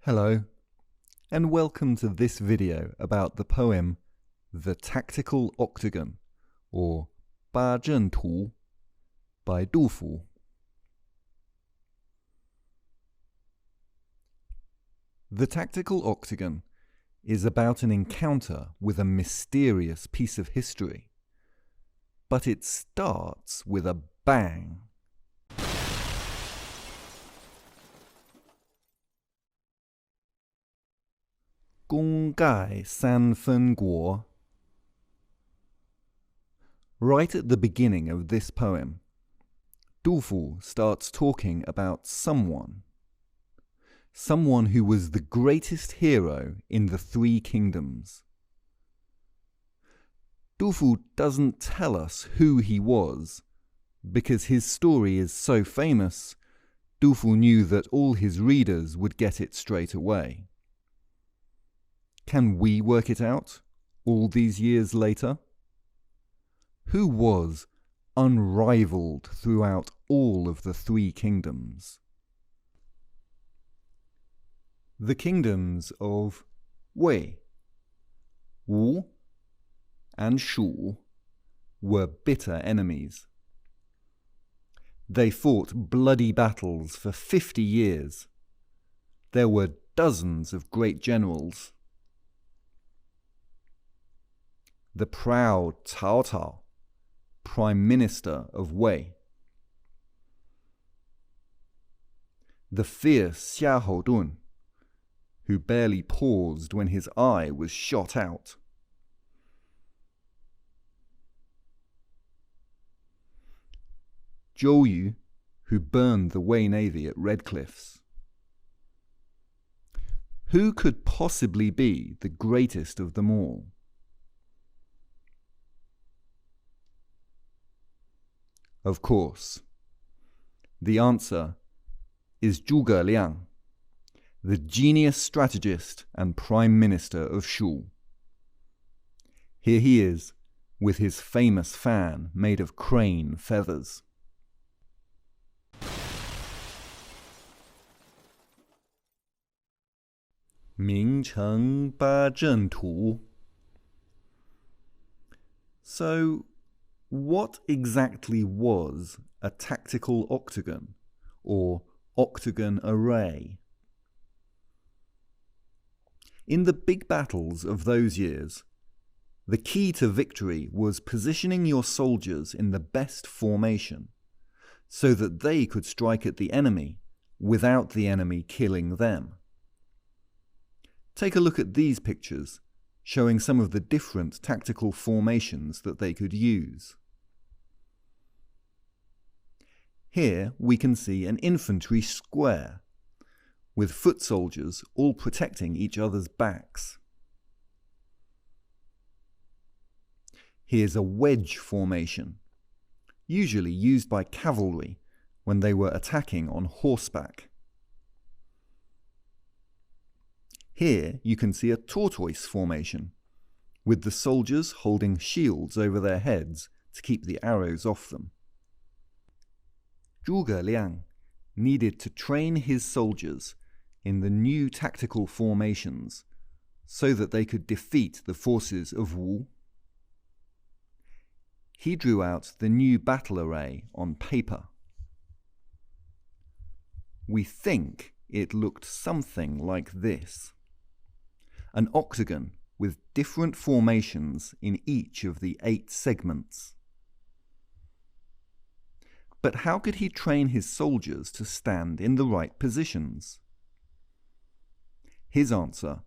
Hello, and welcome to this video about the poem The Tactical Octagon, or 八阵图 by 杜甫. The Tactical Octagon is about an encounter with a mysterious piece of history, but it starts with a bang. 功盖三分国. Right at the beginning of this poem, 杜甫 starts talking about someone who was the greatest hero in the three kingdoms. 杜甫 doesn't tell us who he was, because his story is so famous, 杜甫 knew that all his readers would get it straight away. Can we work it out, all these years later? Who was unrivaled throughout all of the three kingdoms? The kingdoms of Wei, Wu, and Shu were bitter enemies. They fought bloody battles for 50 years. There were dozens of great generals. The proud Cao Cao, Prime Minister of Wei. The fierce Xia Houdun, who barely paused when his eye was shot out. Zhou Yu, who burned the Wei Navy at Red Cliffs. Who could possibly be the greatest of them all? Of course, the answer is Zhuge Liang, the genius strategist and Prime Minister of Shu. Here he is, with his famous fan made of crane feathers. Mingcheng ba zhen tu. So, what exactly was a tactical octagon, or octagon array? In the big battles of those years, the key to victory was positioning your soldiers in the best formation, so that they could strike at the enemy without the enemy killing them. Take a look at these pictures, showing some of the different tactical formations that they could use. Here we can see an infantry square, with foot soldiers all protecting each other's backs. Here's a wedge formation, usually used by cavalry when they were attacking on horseback. Here you can see a tortoise formation, with the soldiers holding shields over their heads to keep the arrows off them. Zhuge Liang needed to train his soldiers in the new tactical formations so that they could defeat the forces of Wu. He drew out the new battle array on paper. We think it looked something like this: an octagon with different formations in each of the 8 segments. But how could he train his soldiers to stand in the right positions? His answer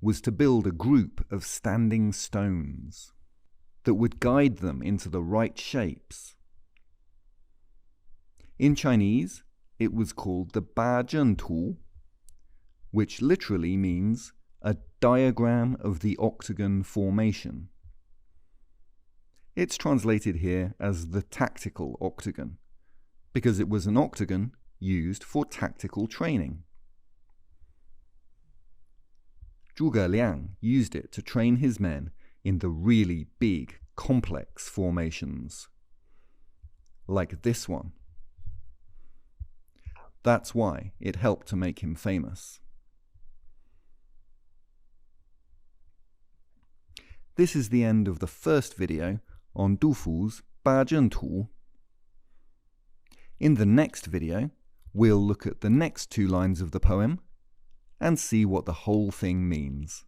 was to build a group of standing stones that would guide them into the right shapes. In Chinese, it was called the 八阵图, which literally means a diagram of the octagon formation. It's translated here as the tactical octagon, because it was an octagon used for tactical training. Zhuge Liang used it to train his men in the really big, complex formations, like this one. That's why it helped to make him famous. This is the end of the first video on Dufu's 八阵图. In the next video, we'll look at the next 2 lines of the poem and see what the whole thing means.